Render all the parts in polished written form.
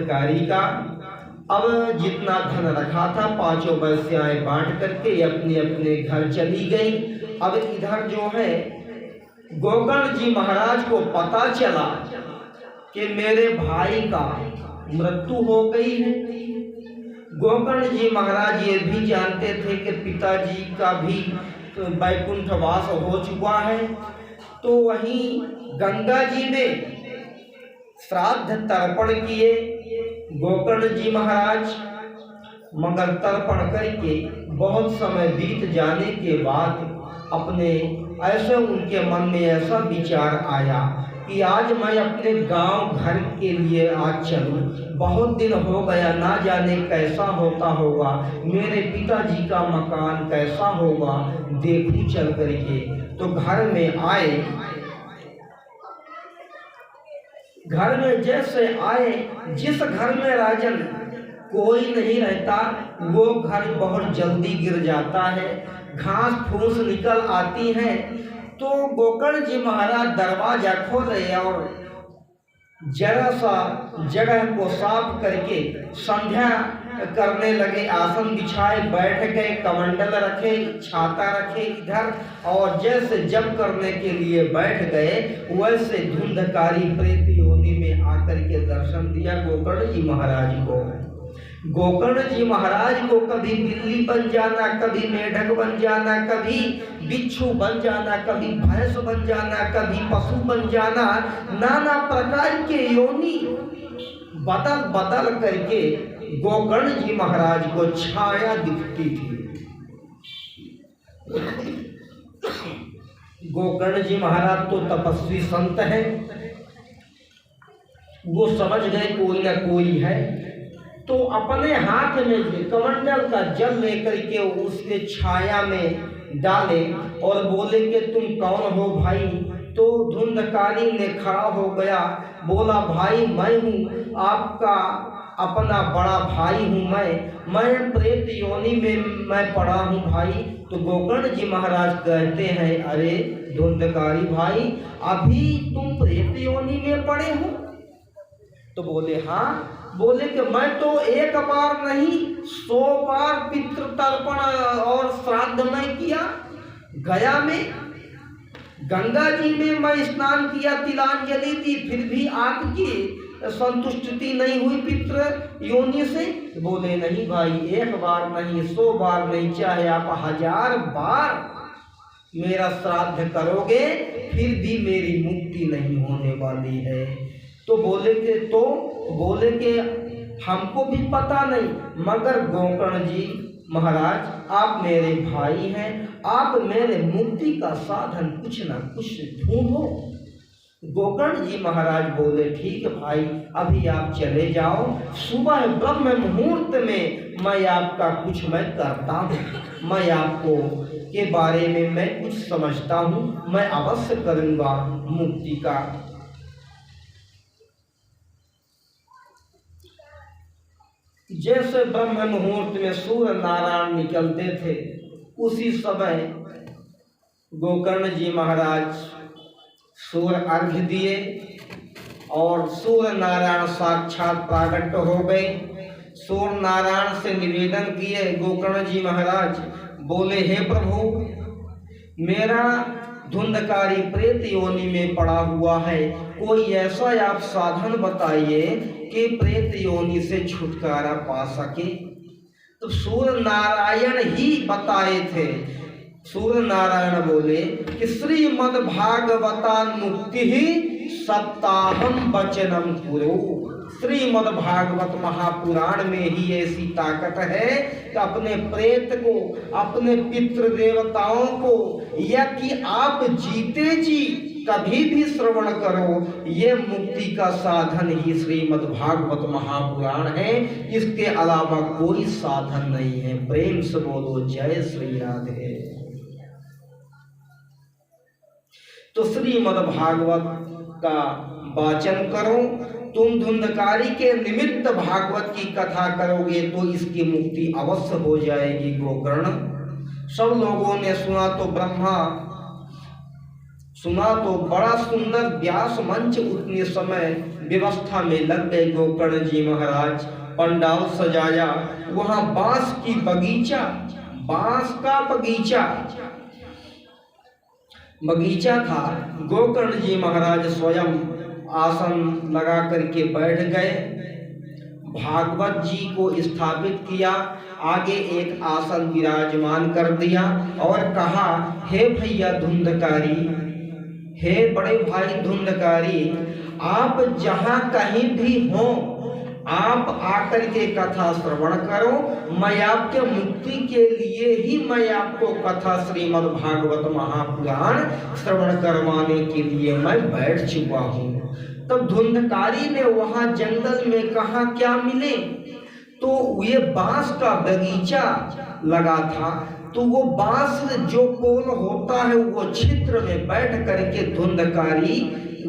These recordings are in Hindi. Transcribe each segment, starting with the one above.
कारी का अब जितना धन रखा था पांचों वैश्याएं बांट करके अपने अपने घर चली गई। अब इधर जो है गोकर्ण जी महाराज को पता चला कि मेरे भाई का मृत्यु हो गई है। गोकर्ण जी महाराज ये भी जानते थे कि पिताजी का भी वैकुंठवास हो चुका है। तो वहीं गंगा जी में श्राद्ध तर्पण किए गोकर्ण जी महाराज, मगर तर्पण करके बहुत समय बीत जाने के बाद अपने ऐसे उनके मन में ऐसा विचार आया कि आज मैं अपने गांव घर के लिए आज चलूं। बहुत दिन हो गया, ना जाने कैसा होता होगा, मेरे पिताजी का मकान कैसा होगा, देखूं चल करके। तो घर में आए, घर में जैसे आए, जिस घर में राजन कोई नहीं रहता वो घर बहुत जल्दी गिर जाता है, घास फूस निकल आती है। तो गोकर्ण जी महाराज दरवाजा खोले और जरा सा जगह को साफ करके संध्या करने लगे। आसन बिछाए, बैठ गए, कमंडल रखे, छाता रखे इधर, और जैसे जप करने के लिए बैठ गए वैसे धुंधकारी प्रेत योनि में आकर के दर्शन दिया गोकर्ण जी महाराज को। गोकर्ण जी महाराज को कभी बिल्ली बन जाना, कभी मेढक बन जाना, कभी बिच्छू बन जाना, कभी भैंस बन जाना, कभी पशु बन जाना, नाना प्रकार के योनि बदल बदल करके गोकर्ण जी महाराज को छाया दिखती थी। गोकर्ण जी महाराज तो तपस्वी संत हैं, वो समझ गए कोई ना कोई है। तो अपने हाथ में कमंडल का जल लेकर के उसके छाया में डाले और बोले कि तुम कौन हो भाई। तो धुंधकारी ने खड़ा हो गया, बोला भाई मैं हूँ आपका अपना बड़ा भाई हूँ, मैं प्रेत योनि में मैं पड़ा हूँ भाई। तो गोकर्ण जी महाराज कहते हैं अरे धुंधकारी भाई, अभी तुम प्रेत योनि में पड़े हो? तो बोले हाँ। बोले कि मैं तो एक बार नहीं 100 बार पितृ तर्पण और श्राद्ध में किया। गया में गंगा जी में मैं स्नान किया, तिलांजलि दी, फिर भी आपकी संतुष्टि नहीं हुई पितृ योनि से। बोले नहीं भाई, एक बार नहीं, 100 बार नहीं, चाहे आप 1000 बार मेरा श्राद्ध करोगे फिर भी मेरी मुक्ति नहीं होने वाली है। तो बोले कि हमको भी पता नहीं, मगर गोकर्ण जी महाराज आप मेरे भाई हैं, आप मेरे मुक्ति का साधन कुछ ना कुछ ढूंढो। गोकर्ण जी महाराज बोले ठीक भाई, अभी आप चले जाओ, सुबह ब्रह्म मुहूर्त में मैं आपका कुछ मैं करता हूँ, मैं आपको के बारे में मैं कुछ समझता हूँ, मैं अवश्य करूँगा मुक्ति का। जैसे ब्रह्म मुहूर्त में सूर्य नारायण निकलते थे उसी समय गोकर्ण जी महाराज सूर्य अर्घ्य दिए और सूर्य नारायण साक्षात प्रकट हो गए। सूर्य नारायण से निवेदन किए गोकर्ण जी महाराज, बोले हे प्रभु, मेरा धुंधकारी प्रेत योनि में पड़ा हुआ है, कोई ऐसा आप साधन बताइए कि प्रेत योनि से छुटकारा पा सके। तो सूर्य नारायण ही बताए थे। सूर्य नारायण बोले कि श्रीमद् भागवतान मुक्ति ही सप्ताहम वचनम कुरु। श्रीमद् भागवत महापुराण में ही ऐसी ताकत है कि अपने प्रेत को, अपने पितृ देवताओं को, या कि आप जीते जी कभी भी श्रवण करो, ये मुक्ति का साधन ही श्रीमद् भागवत महापुराण है, इसके अलावा कोई साधन नहीं है। प्रेम से बोलो जय श्री राधे। तो श्रीमद् भागवत का वाचन करो, तुम धुंधकारी के निमित्त भागवत की कथा करोगे तो इसकी मुक्ति अवश्य हो जाएगी गोकर्ण। सब लोगों ने सुना तो ब्रह्मा सुना तो बड़ा सुंदर व्यास मंच उतने समय व्यवस्था में लग गए गोकर्ण जी महाराज। पंडाल सजाया, वहां बांस की बगीचा, बांस का बगीचा था। गोकर्ण जी महाराज स्वयं आसन लगा करके बैठ गए, भागवत जी को स्थापित किया, आगे एक आसन विराजमान कर दिया और कहा, हे भैया धुंधकारी, हे बड़े भाई धुंधकारी, आप जहां कहीं भी हो आप आकर के कथा श्रवण करो। मैं आपके मुक्ति के लिए ही मैं आपको कथा श्रीमद् भागवत महापुराण श्रवण करवाने के लिए मैं बैठ चुका हूँ। तब धुंधकारी ने वहां जंगल में कहा क्या मिले, तो ये बांस का बगीचा लगा था, तो वो बांस जो कोल होता है वो छिद्र में बैठ करके धुंधकारी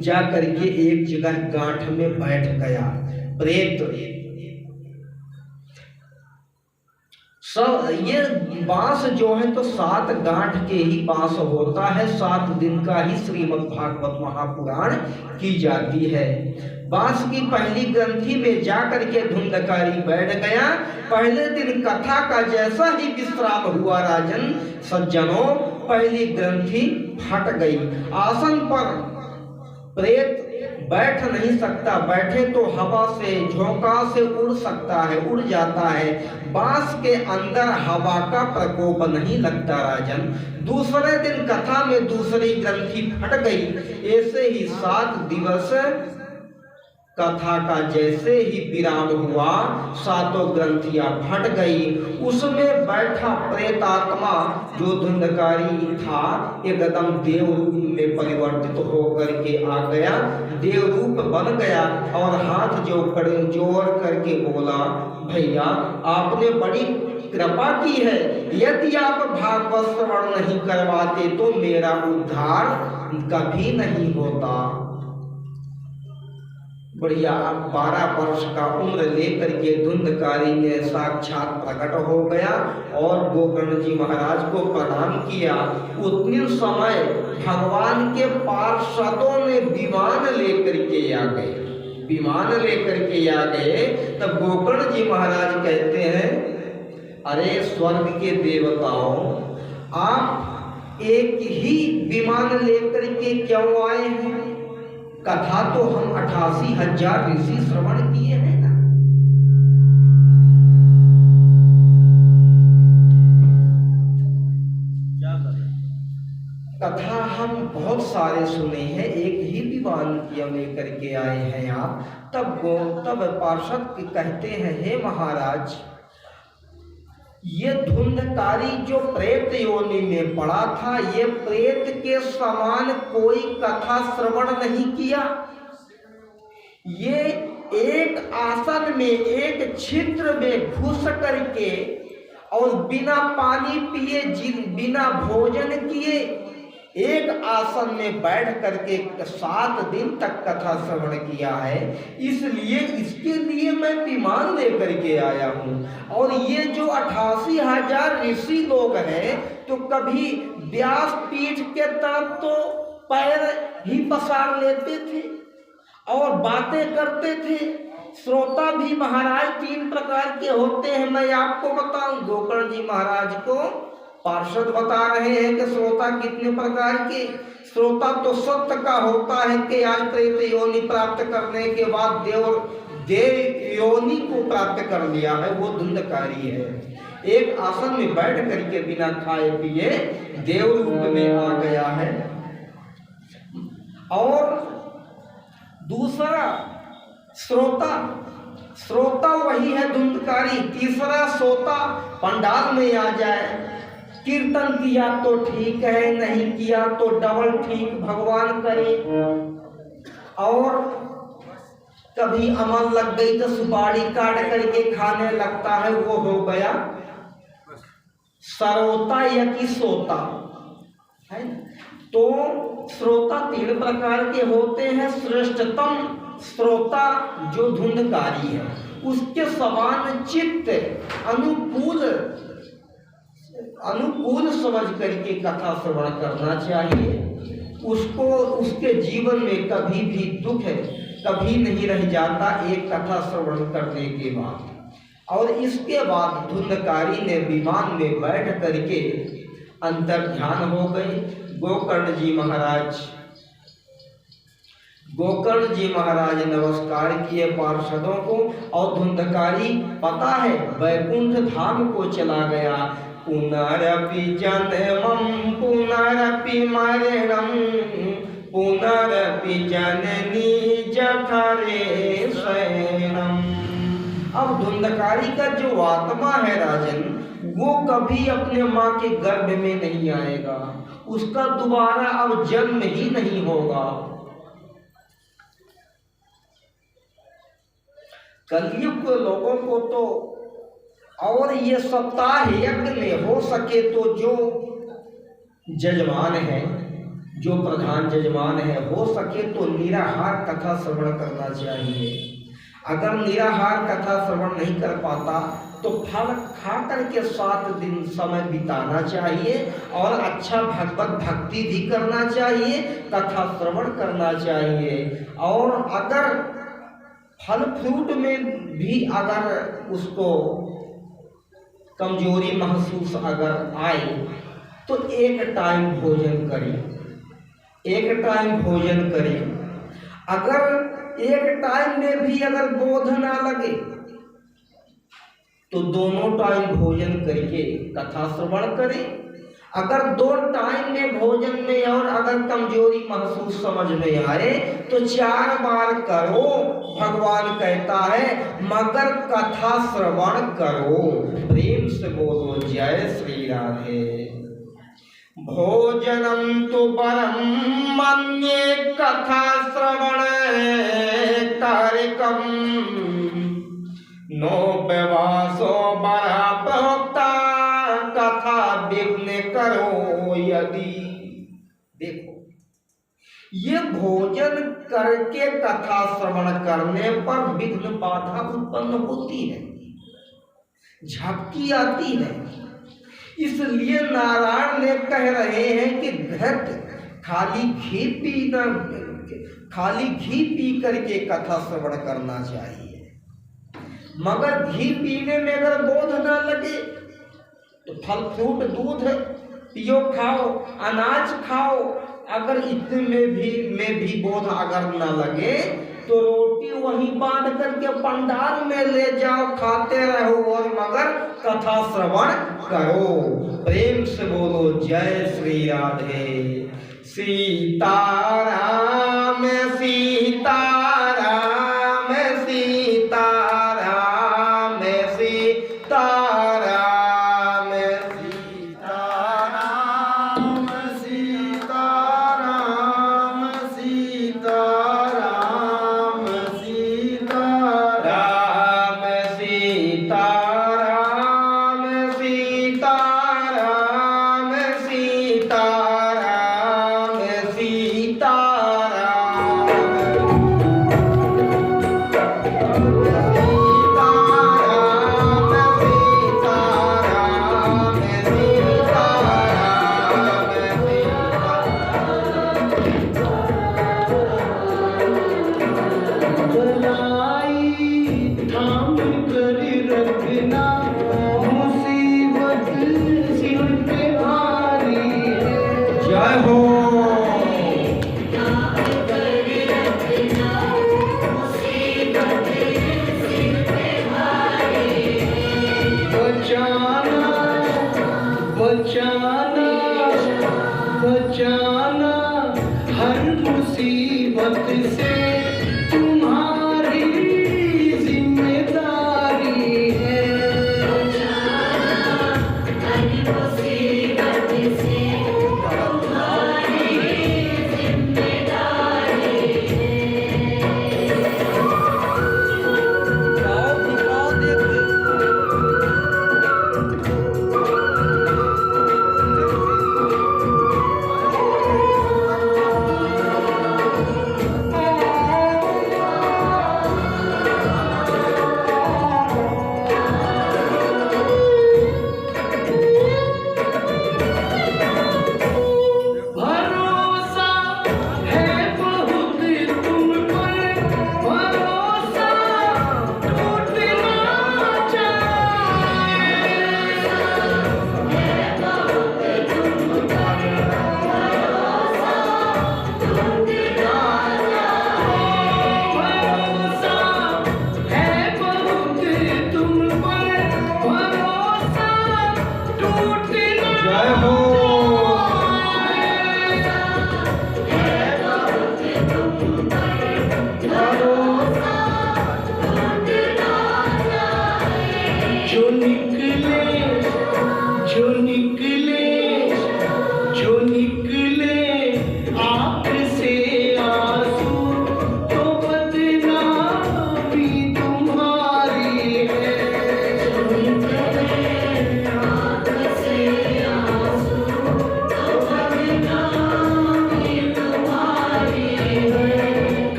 जा करके एक जगह गांठ में बैठ गया। प्रेत सब ये बांस जो है तो 7 गांठ के ही बांस होता है, 7 दिन का ही श्रीमद् भागवत महापुराण की जाती है। बांस की पहली ग्रंथि में जाकर के धुंधकारी बैठ गया। पहले दिन कथा का जैसा ही विश्राम हुआ राजन सज्जनों, पहली ग्रंथि फट गई। आसन पर प्रेत बैठ नहीं सकता, बैठे तो हवा से झोंका से उड़ सकता है, उड़ जाता है। बांस के अंदर हवा का प्रकोप नहीं लगता राजन। दूसरे दिन कथा में दूसरी ग्रंथि फट गई। ऐसे ही 7 दिवस कथा का जैसे ही विराम हुआ, 7 ग्रंथियां फट गई। उसमें बैठा प्रेतात्मा जो धुंधकारी था एकदम देव रूप में परिवर्तित होकर के आ गया, देव रूप बन गया और हाथ जोड़ करके बोला, भैया आपने बड़ी कृपा की है, यदि आप भागवत श्रवण नहीं करवाते तो मेरा उद्धार कभी नहीं होता। बढ़िया 12 वर्ष का उम्र लेकर के धुंधकारी ने साक्षात प्रकट हो गया और गोकर्ण जी महाराज को प्रणाम किया। उतने समय भगवान के पार्षदों ने विमान लेकर के आ गए, विमान लेकर के आ गए। तब गोकर्ण जी महाराज कहते हैं, अरे स्वर्ग के देवताओं, आप एक ही विमान लेकर के क्यों आए हैं? कथा तो हम 88,000 ऋषि श्रवण किए हैं ना। कथा हम बहुत सारे सुने हैं, एक ही विमान की लेकर के आए हैं आप। तब पार्षद कहते हैं, हे महाराज, ये धुंधकारी जो प्रेत योनि में पड़ा था, ये प्रेत के समान कोई कथा श्रवण नहीं किया। ये एक आसन में एक छिद्र में घुस करके और बिना पानी पिए, बिना भोजन किए, एक आसन में बैठ करके 7 दिन तक कथा श्रवण किया है। इसलिए इसके लिए मैं विमान लेकर के आया हूँ। और ये जो 88,000 ऋषि लोग हैं, तो कभी व्यास पीठ के तरफ तो पैर ही पसार लेते थे और बातें करते थे। श्रोता भी महाराज 3 प्रकार के होते हैं, मैं आपको बताऊं। गोकर्ण जी महाराज को पार्षद बता रहे हैं कि श्रोता कितने प्रकार के। श्रोता तो सत्य का होता है कि आज प्रेत योनि प्राप्त करने के बाद देव योनि को प्राप्त कर लिया है, वो धुंधकारी है। एक आसन में बैठ करके बिना खाए पिए देव रूप में आ गया है। और दूसरा श्रोता वही है धुंधकारी। तीसरा श्रोता पंडाल में आ जाए, कीर्तन किया तो ठीक है, नहीं किया तो डबल ठीक भगवान करे। और कभी अमल लग गई तो सुपारी काट करके खाने लगता है, वो हो गया सरोता या कि सोता है। तो श्रोता 3 प्रकार के होते हैं। श्रेष्ठतम श्रोता जो धुंधकारी है, उसके समान चित्त अनुकूल समझ करके कथा श्रवण करना चाहिए। उसको उसके जीवन में कभी भी दुख कभी नहीं रह जाता एक कथा श्रवण करने के बाद। और इसके बाद धुंधकारी ने विमान में बैठ करके अंतर ध्यान हो गए। गोकर्ण जी महाराज नमस्कार किए पार्षदों को, और धुंधकारी पता है वैकुंठ धाम को चला गया। पुनरपि जन्मं पुनरपि मरणं पुनरपि जननी जठरे शयनम्। अब धुंधकारी का जो आत्मा है राजन, वो कभी अपने माँ के गर्भ में नहीं आएगा, उसका दोबारा अब जन्म ही नहीं होगा। कलयुग के लोगों को तो, और ये सप्ताह यज्ञ में हो सके तो जो जजमान है, जो प्रधान जजमान है, हो सके तो निराहार कथा श्रवण करना चाहिए। अगर निराहार कथा श्रवण नहीं कर पाता तो फल खाकर के 7 दिन समय बिताना चाहिए, और अच्छा भगवत भक्ति भी करना चाहिए, कथा श्रवण करना चाहिए। और अगर फल फ्रूट में भी अगर उसको कमजोरी महसूस अगर आए तो एक टाइम भोजन करें। अगर एक टाइम में भी अगर बोध ना लगे तो दोनों टाइम भोजन करके कथा श्रवण करें। अगर 2 टाइम में भोजन में और अगर कमजोरी महसूस समझ में आए तो 4 बार करो, भगवान कहता है, मगर कथा श्रवण करो। प्रेम से बोलो जय श्री राधे। भोजनम तो परम मन्ये कथा श्रवण कार्यक्रम नोपवासो बड़ा प्रोक्ता कथा विघ्न करो यदि। देखो, ये भोजन करके कथा श्रवण करने पर विघ्न बाधा उत्पन्न होती है, झपकी आती है। इसलिए नारायण ने कह रहे हैं कि घृत खाली घी पी करके कथा श्रवण करना चाहिए। मगर घी पीने में अगर बोध ना लगे तो फल फ्रूट दूध पियो, खाओ, अनाज खाओ। अगर इतने में भी बोध अगर ना लगे तो रोटी वहीं बांध करके पंडाल में ले जाओ, खाते रहो, और मगर कथा श्रवण करो। प्रेम से बोलो जय श्री राधे। सीताराम सीताराम सीताराम सीताराम सीताराम सीताराम सीताराम सीताराम सीताराम सीताराम सीताराम जय हो। बचाना बचाना हर मुसीबत से तुम्हारी जिम्मेदारी है। हर मुसीबत से तुम्हारी जिम्मेदारी है।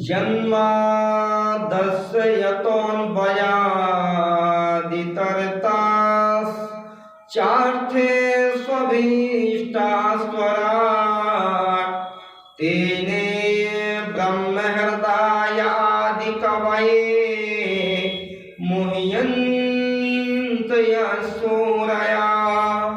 जन्मादस्यतोऽन्वयादितरतास् चार्थे स्वभीष्टास्वराट् तेने ब्रह्महृदाय आदिकवये